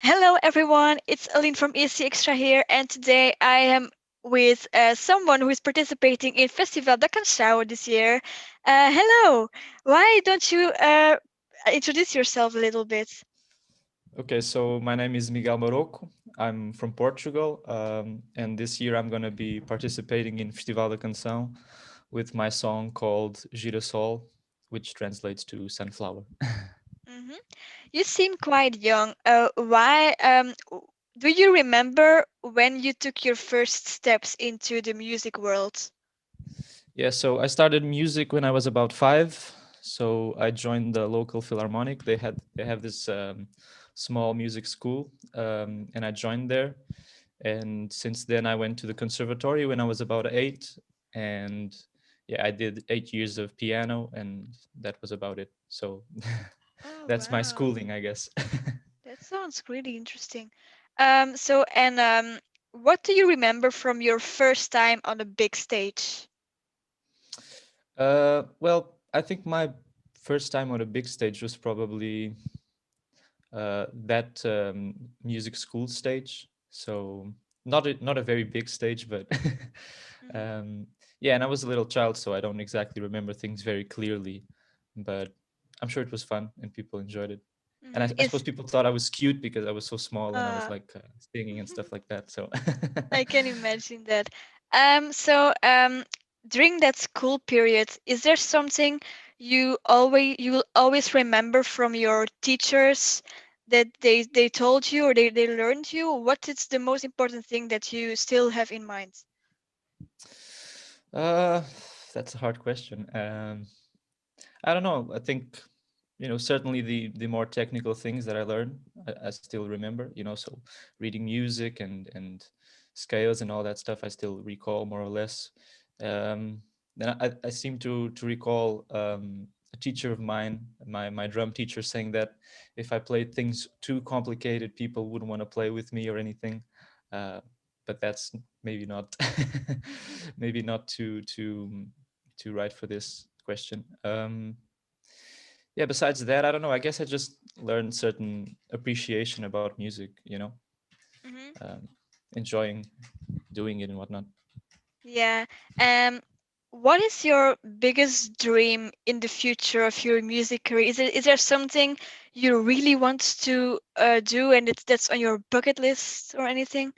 Hello, everyone. It's Aline from ESCXTRA here, and today I am with someone who is participating in Festival da Canção this year. Hello. Why don't you introduce yourself a little bit? Okay, so my name is Miguel Marôco. I'm from Portugal, and this year I'm going to be participating in Festival da Canção with my song called Girassol, which translates to sunflower. hmm You seem quite young. Why? Do you remember when you took your first steps into the music world? Yeah, so I started music when I was about 5. So I joined the local philharmonic. They have this small music school, and I joined there. And since then, I went to the conservatory when I was about 8, and yeah, I did 8 years of piano, and that was about it. So Oh, that's my wow. schooling, I guess. That sounds really interesting. What do you remember from your first time on a big stage? Well, I think my first time on a big stage was probably that music school stage. So not a very big stage, but hmm um, yeah. And I was a little child, so I don't exactly remember things very clearly, but I'm sure it was fun and people enjoyed it. And I suppose Is people thought I was cute because I was so small and I was uh, like singing and stuff like that. So I can imagine that. So during that school period, is there something you will always remember from your teachers that they told you or they learned you? What is the most important thing that you still have in mind? uh, that's a hard question. I don't know. I think certainly the more technical things that I learned, I still remember. So reading music and scales and all that stuff, I still recall more or less. Um, then I seem to recall a teacher of mine, my drum teacher, saying that if I played things too complicated, people wouldn't want to play with me or anything. Uh, but that's maybe not maybe not too right for this question. Yeah, besides that, I don't know. I guess I just learned certain appreciation about music, hmm um, enjoying doing it and whatnot. Yeah. Um, what is your biggest dream in the future of your music career? Is there something you really want to do and that's on your bucket list or anything?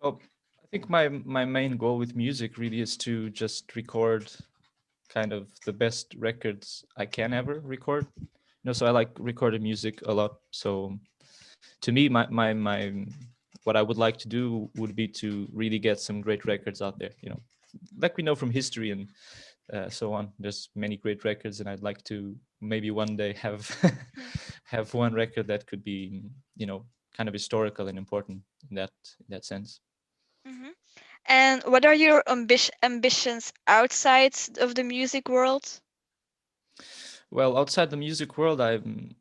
Well, I think my main goal with music really is to just record kind of the best records I can ever record. So I like recorded music a lot. So to me, my what I would like to do would be to really get some great records out there. Like we know from history and so on. There's many great records, and I'd like to maybe one day have have one record that could be, kind of historical and important in that sense. hmm And what are your ambitions outside of the music world? Well, outside the music world, I'm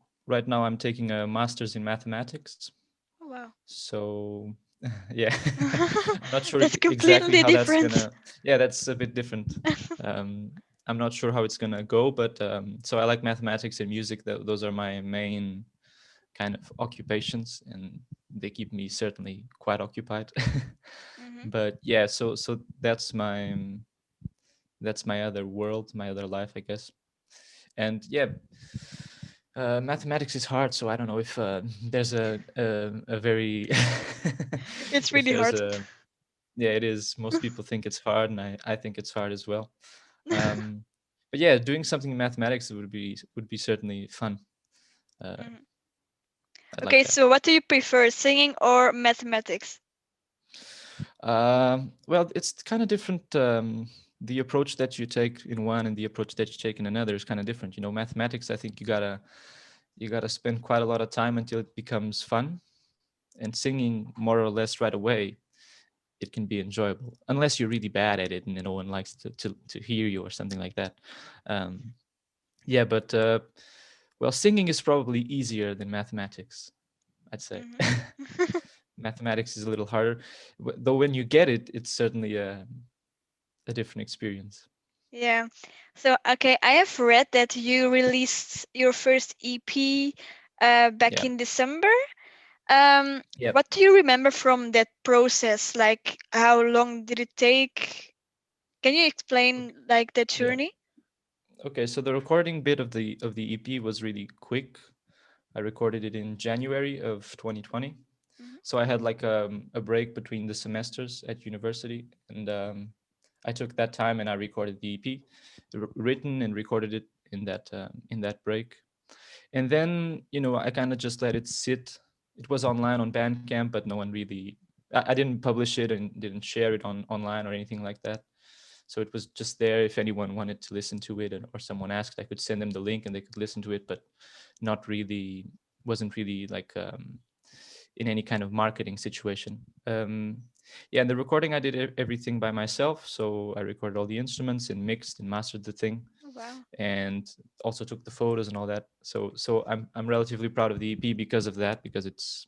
taking a master's in mathematics. Oh, wow. So yeah, I'm not sure That's exactly completely how that's different. gonna. Yeah, that's a bit different. Um, I'm not sure how it's gonna go, but so I like mathematics and music. Those are my main kind of occupations, and they keep me certainly quite occupied. hmm But yeah, so that's my other world, my other life, I guess. And yeah, mathematics is hard, so I don't know if there's a very It's if really there's hard. a yeah, it is. Most people think it's hard, and I think it's hard as well. Um, but yeah, doing something in mathematics would be certainly fun. Uh, Mhm. I'd like Okay, that. so what do you prefer, singing or mathematics? Well, it's kind of different. The approach that you take in one and the approach that you take in another is kind of different. Mathematics, I think you gotta spend quite a lot of time until it becomes fun. And singing more or less right away, it can be enjoyable, unless you're really bad at it and no one likes to hear you or something like that. Um, yeah, but well, singing is probably easier than mathematics, I'd say. hmm Mathematics is a little harder, though when you get it, it's certainly a different experience. Yeah. So, okay, I have read that you released your first EP back Yeah. in December. Yeah. What do you remember from that process? Like, how long did it take? Can you explain Okay. like the Yeah. journey? Okay. So the recording bit of the EP was really quick. I recorded it in January of 2020. Hmm. So I had like a break between the semesters at university, and I took that time and I recorded the EP, written and recorded it in that break. And then I kind of just let it sit. It was online on Bandcamp, but no one really. I didn't publish it and didn't share it on online or anything like that. So it was just there if anyone wanted to listen to it, or someone asked, I could send them the link and they could listen to it, but not really, wasn't really like in any kind of marketing situation. Yeah, and the recording, I did everything by myself. So I recorded all the instruments and mixed and mastered the thing, Oh, wow. and also took the photos and all that. So I'm relatively proud of the EP because of that, because it's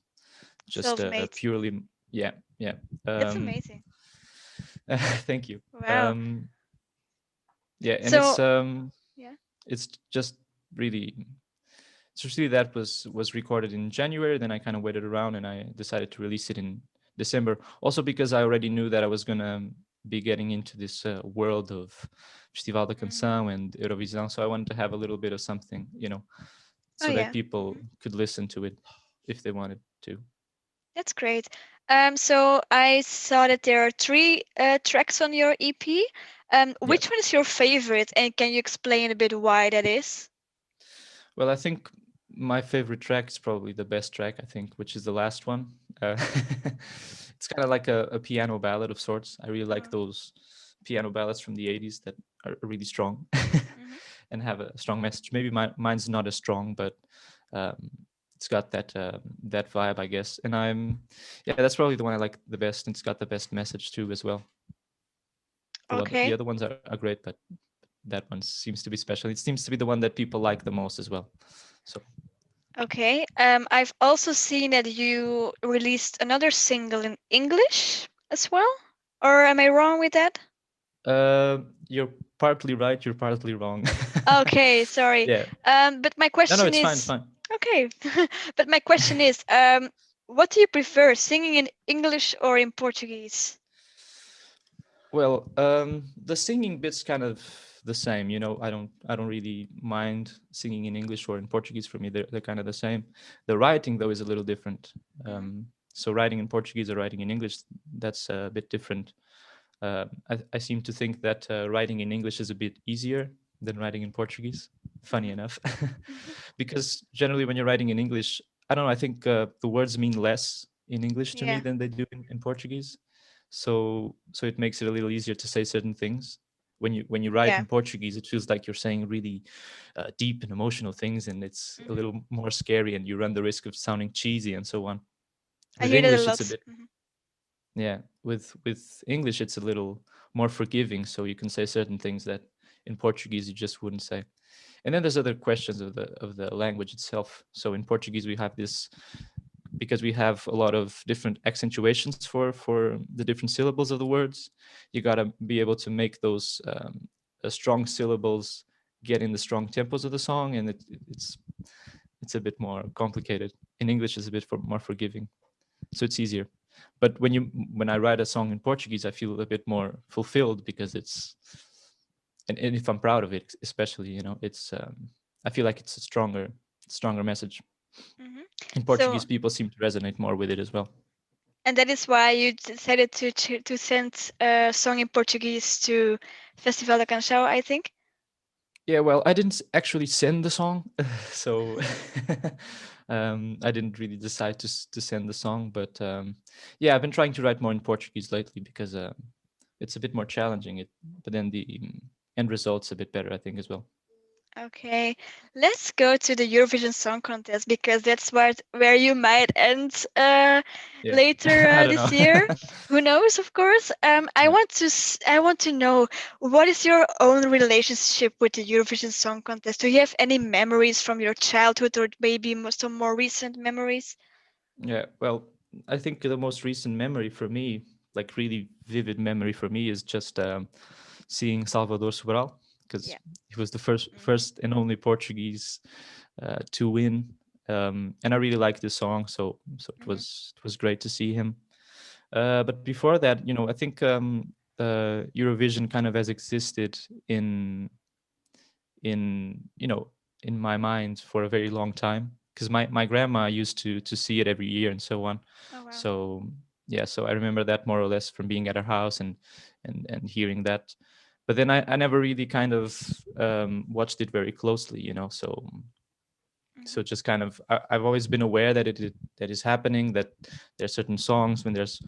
just Self-made. purely, yeah, yeah. That's Um, amazing. Thank you. Wow. Yeah, and So, yeah. it's just really, so see, that was recorded in January. Then I kind of waited around and I decided to release it in December. Also because I already knew that I was gonna be getting into this world of Festival da Hmm. Canção and Eurovision. So I wanted to have a little bit of something, Oh, so that yeah. people Hmm. could listen to it if they wanted to. That's great. So I saw that there are three tracks on your EP. Yeah. Which one is your favorite, and can you explain a bit why that is? Well, I think my favorite track is probably the best track, I think, which is the last one. It's kind of like a piano ballad of sorts. I really like Oh. those piano ballads from the 80s that are really strong Hmm. and have a strong message. Maybe mine's not as strong, but um, it's got that vibe, I guess. And yeah, that's probably the one I like the best. And it's got the best message too, as well. The Okay. other ones are great, but that one seems to be special. It seems to be the one that people like the most as well. So Okay. I've also seen that you released another single in English as well. Or am I wrong with that? you're partly right, you're partly wrong. Okay, sorry. Yeah. But my No, question it's fine, it's is, fine. okay. But my question is, what do you prefer, singing in English or in Portuguese? Well, the singing bit's kind of the same. I don't really mind singing in English or in Portuguese. For me, they're kind of the same. The writing though is a little different. Hmm. So writing in Portuguese or writing in English, that's a bit different. I seem to think that writing in English is a bit easier than writing in Portuguese. Funny Hmm. enough, Hmm. because generally when you're writing in English, I don't know. I think the words mean less in English to me Yeah. than they do in Portuguese. So it makes it a little easier to say certain things. When you write Yeah. in Portuguese, it feels like you're saying really deep and emotional things, and it's a Hmm. little more scary, and you run the risk of sounding cheesy and so on. I With hear that a English, it's a lot. bit, Hmm. yeah, with English, it's a little more forgiving, so you can say certain things that in Portuguese you just wouldn't say. And then there's other questions of the language itself. So in Portuguese we have this, because we have a lot of different accentuations for the different syllables of the words. You got to be able to make those strong syllables get in the strong tempos of the song, and it's a bit more complicated. In English, it's a bit more forgiving, so it's easier. But when I write a song in Portuguese, I feel a bit more fulfilled because it's, and if I'm proud of it, especially, it's I feel like it's a stronger message. Hmm. In So, Portuguese, people seem to resonate more with it as well. and that is why you decided to send a song in Portuguese to Festival da Canção, I think. Yeah, well, I didn't actually send the song, so I didn't really decide to send the song. But yeah, I've been trying to write more in Portuguese lately because it's a bit more challenging. But then the end result's a bit better, I think, as well. Okay, let's go to the Eurovision Song Contest because that's where you might end Yeah, later I don't this know. year. Who knows, of course. I Yeah. want I want to know what is your own relationship with the Eurovision Song Contest? Do you have any memories from your childhood or maybe some more recent memories? Yeah, well, I think the most recent memory for me, like really vivid memory for me, is just seeing Salvador Sobral, because Yeah. he was the Hmm. first and only Portuguese to win and I really liked the song, so Mhm. it was great to see him. But before that, you know, I think Eurovision kind of has existed in you know, in my mind for a very long time, because my grandma used to see it every year and so on. Oh wow. So yeah, so I remember that more or less from being at her house and hearing that. But then I never really kind of watched it very closely, you know. So Mhm. just kind of I've always been aware that that is happening, that there's certain songs when there's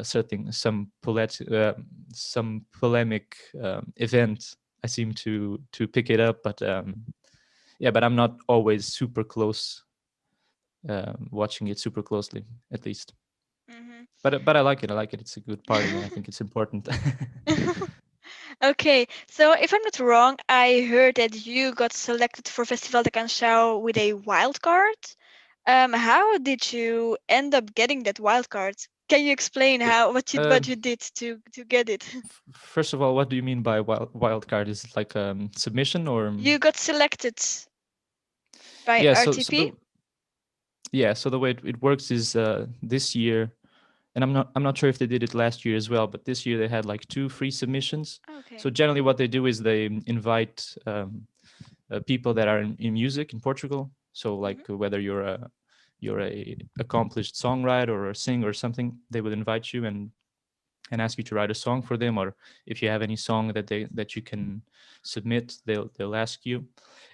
certain some polemic event, I seem to pick it up, but yeah, but I'm not always super close, watching it super closely, at least. Mhm. But I like it. I like it. It's a good party, and I think it's important. Okay, so if I'm not wrong, I heard that you got selected for Festival da Canção with a wild card. How did you end up getting that wild card? Can you explain Wait, how um, what you did to get it? first of all, what do you mean by wild card? Is it like submission or You got selected by yeah? So RTP? the way it works is this year, and I'm not sure if they did it last year as well, but this year they had like two free submissions. Okay. So generally, what they do is they invite people that are in music in Portugal. So Mhm. like whether you're a accomplished songwriter or a singer or something, they will invite you and ask you to write a song for them, or if you have any song that you can submit, they'll ask you.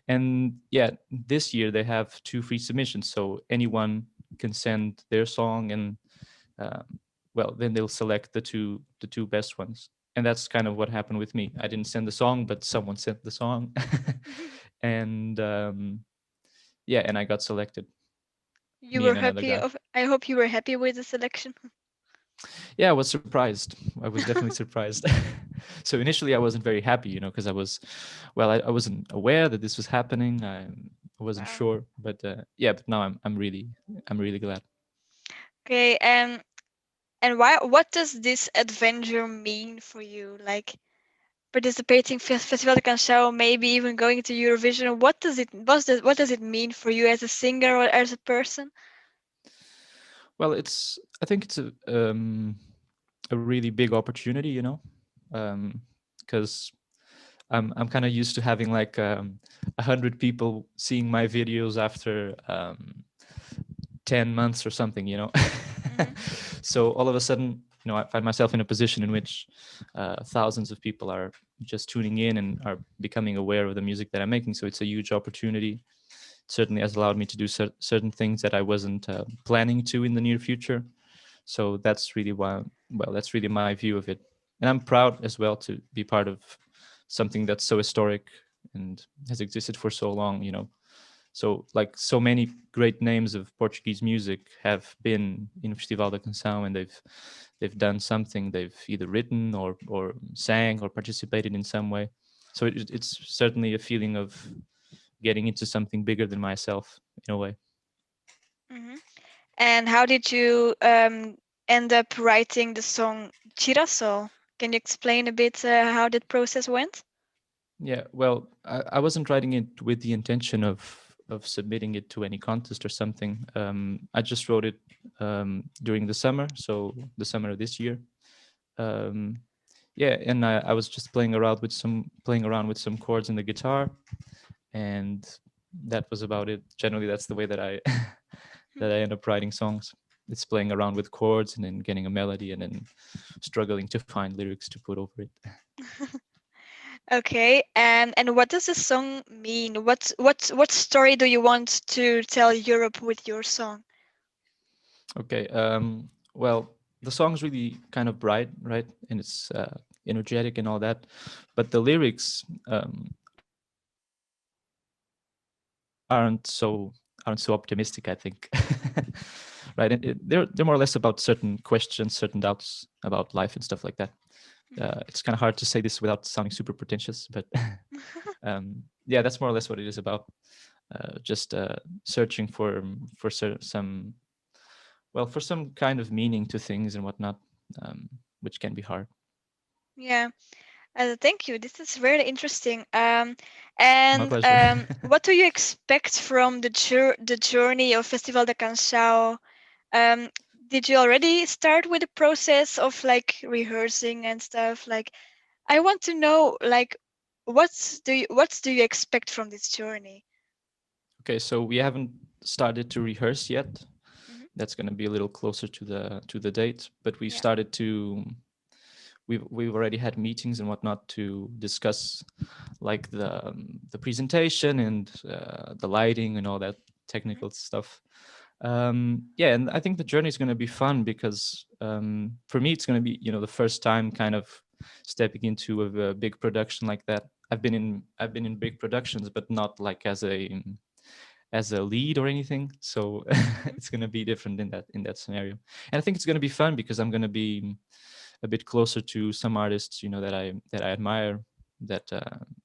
And yeah, this year they have two free submissions, so anyone can send their song, and uh, well, then they'll select the two best ones. And that's kind of what happened with me. I didn't send the song, but someone sent the song. And yeah, and I got selected, You me were and another happy guy. of I hope you were happy with the selection. Yeah, I was surprised. I was definitely surprised. So initially, I wasn't very happy, you know, because well, I wasn't aware that this was happening. I wasn't Wow. sure, but yeah, but now I'm really glad. Okay, and why what does this adventure mean for you? Like participating Festival da Canção, maybe even going to Eurovision. What does it mean for you as a singer or as a person? Well, I think it's a really big opportunity, you know, because I'm kind of used to having like 100 people seeing my videos after 10 months or something, you know. Mhm. So all of a sudden, you know, I find myself in a position in which thousands of people are just tuning in and are becoming aware of the music that I'm making. So it's a huge opportunity. Certainly has allowed me to do certain things that I wasn't planning to in the near future. So that's really why, well, that's really my view of it. And I'm proud as well to be part of something that's so historic and has existed for so long, you know. So like so many great names of Portuguese music have been in Festival da Canção, and they've done something. They've either written or sang or participated in some way. So it's certainly a feeling of getting into something bigger than myself in a way. Mhm. And how did you end up writing the song Girassol? Can you explain a bit how that process went? Yeah, well, I wasn't writing it with the intention of submitting it to any contest or something. I just wrote it during the summer, so the summer of this year. Um, yeah, and I was just playing around with some chords in the guitar, and that was about it. Generally, that's the way that I that I end up writing songs. It's playing around with chords and then getting a melody and then struggling to find lyrics to put over it. Okay, and what does the song mean? What story do you want to tell Europe with your song? Okay. Well, the song's really kind of bright, right? And it's energetic and all that, but the lyrics aren't so optimistic, I think. Right? And they're more or less about certain questions, certain doubts about life and stuff like that. Mhm. It's kind of hard to say this without sounding super pretentious, but yeah, that's more or less what it is about. Just searching for some, well, for some kind of meaning to things and whatnot, which can be hard. Yeah. Thank you. This is really interesting. My And pleasure. what do you expect from the journey of Festival da Canção? Um, did you already start with the process of like rehearsing and stuff? Like, I want to know, like, what do you expect from this journey? Okay, so we haven't started to rehearse yet. Hmm. That's going to be a little closer to the date, but we Yeah. started to we've already had meetings and whatnot to discuss like the presentation and the lighting and all that Hmm. technical stuff. Yeah, and I think the journey is going to be fun because for me it's going to be the first time kind of stepping into a big production like that. I've been in big productions, but not like as a lead or anything. So Hmm. it's going to be different in that scenario. And I think it's going to be fun because I'm going to be a bit closer to some artists, that I admire, that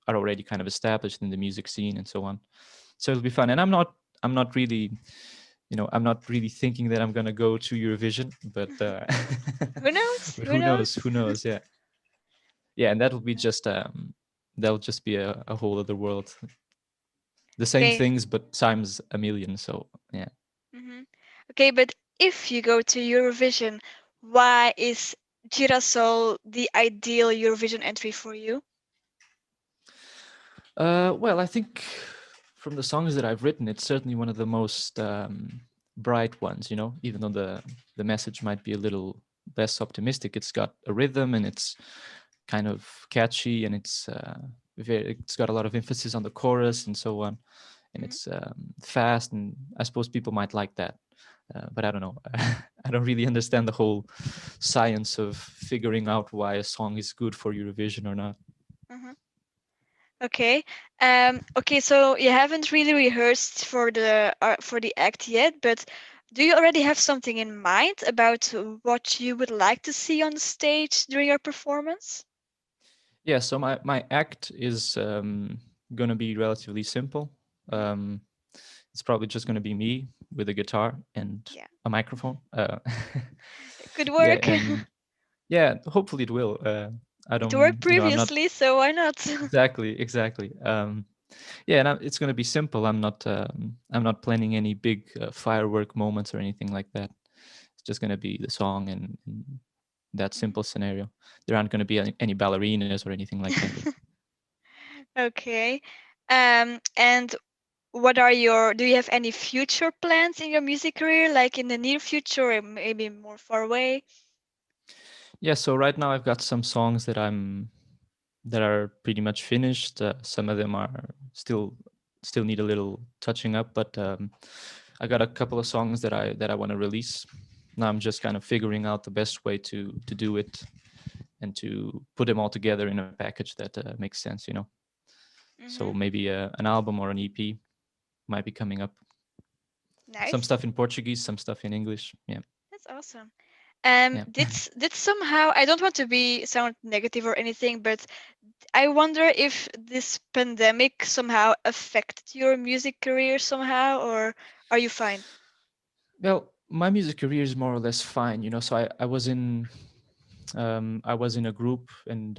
are already kind of established in the music scene and so on. So it'll be fun. And I'm not really, I'm not really thinking that I'm going to go to Eurovision, but Who knows? but Who who knows? knows? Who knows? Yeah. Yeah, and that'll just be a whole other world. The same Okay. things but times a million. So yeah. Hmm. Okay, but if you go to Eurovision, why is Girassol the ideal Eurovision entry for you? Well, I think from the songs that I've written, it's certainly one of the most bright ones. Even though the message might be a little less optimistic, it's got a rhythm and it's kind of catchy, and it's got a lot of emphasis on the chorus and so on, and Hmm. it's fast, and I suppose people might like that. But I don't know. I don't really understand the whole science of figuring out why a song is good for Eurovision or not. Hmm. Okay. Okay, so you haven't really rehearsed for the act yet, but do you already have something in mind about what you would like to see on the stage during your performance? Yeah, so my act is gonna be relatively simple. Hmm. Um, it's probably just gonna be me with a guitar and Yeah, a microphone. it could Yeah, work. and yeah, hopefully it will. I It worked don't, I'm not previously, so why not? exactly. Yeah, and it's gonna be simple. I'm not planning any big firework moments or anything like that. It's just gonna be the song and that Mhm. simple scenario. There aren't gonna be any ballerinas or anything like that. Okay. And do you have any future plans in your music career, like in the near future or maybe more far away? Yeah, so right now I've got some songs that are pretty much finished. Some of them are still need a little touching up, but I got a couple of songs that I want to release. Now I'm just kind of figuring out the best way to do it and to put them all together in a package that makes sense. So Mm-hmm. maybe an album or an EP might be coming up. Some Nice. stuff in Portuguese, some stuff in English. Yeah, That's awesome. yeah. Did somehow, I don't want to be sound negative or anything, but I wonder if this pandemic somehow affected your music career somehow, or are you fine? Well, my music career is more or less fine. So I was in a group, and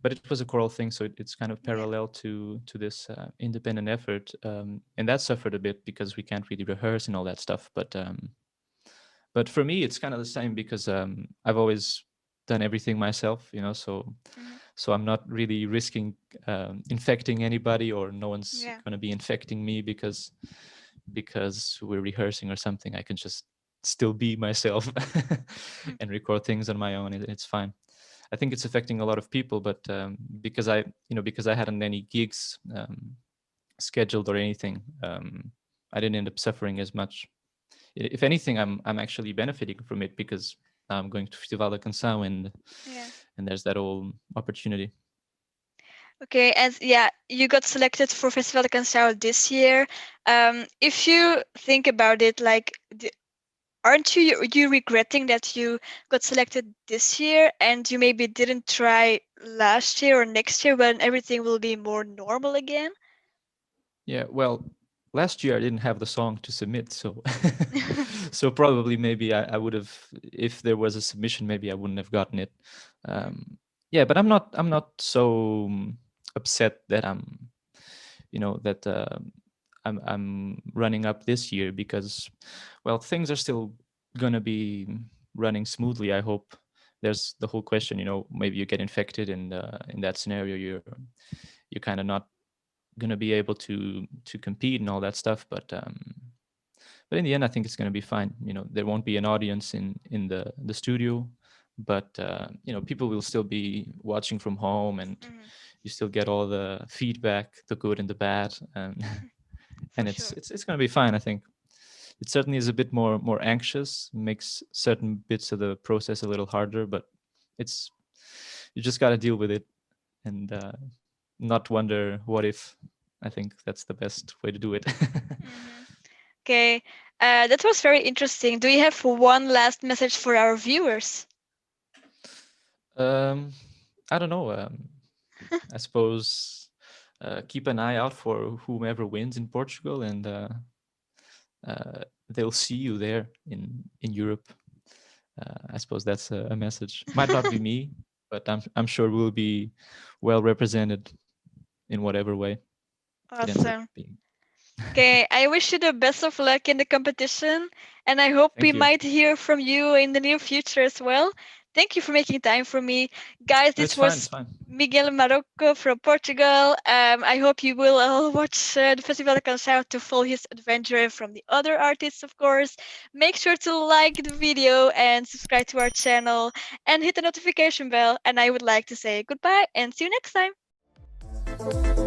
but it was a choral thing, so it's kind of Yeah. parallel to this independent effort, and that suffered a bit because we can't really rehearse and all that stuff. But for me, it's kind of the same because I've always done everything myself. Hmm. So I'm not really risking infecting anybody, or no one's Yeah. going to be infecting me because we're rehearsing or something. I can just still be myself and record things on my own. It's fine. I think it's affecting a lot of people, but because I hadn't any gigs scheduled or anything, I didn't end up suffering as much. If anything, I'm actually benefiting from it because I'm going to Festival da Canção, Yeah. and there's that whole opportunity. Okay, and yeah, you got selected for Festival da Canção this year. If you think about it, like, aren't you regretting that you got selected this year and you maybe didn't try last year or next year when everything will be more normal again? Yeah, well, last year I didn't have the song to submit, so so probably maybe I would have, if there was a submission, maybe I wouldn't have gotten it. Mhm. Um, yeah, but I'm not so upset that that I'm running up this year, because, well, things are still gonna be running smoothly, I hope. There's the whole question, maybe you get infected, and in that scenario you're kind of not gonna be able to compete and all that stuff. But in the end, I think it's gonna be fine. There won't be an audience in the studio, but people will still be watching from home, and Hmm. you still get all the feedback, the good and the bad, and For and it's sure. it's it's going to be fine, I think. It certainly is a bit more anxious, makes certain bits of the process a little harder, but it's you just got to deal with it, and not wonder what if. I think that's the best way to do it. Hmm. Okay, that was very interesting. Do you have one last message for our viewers? um I don't know. I suppose keep an eye out for whomever wins in Portugal, and they'll see you there in Europe. I suppose that's a message. Might not be me, but I'm sure we'll be well represented in whatever way it ends up Awesome. being. Okay, I wish you the best of luck in the competition, and I hope we Thank you. might hear from you in the near future as well. Thank you for making time for me. Guys, No, this it's fine. It's was fine. Miguel Marôco from Portugal. I hope you will all watch the Festival da Canção to follow his adventure from the other artists, of course. Make sure to like the video and subscribe to our channel and hit the notification bell. And I would like to say goodbye and see you next time.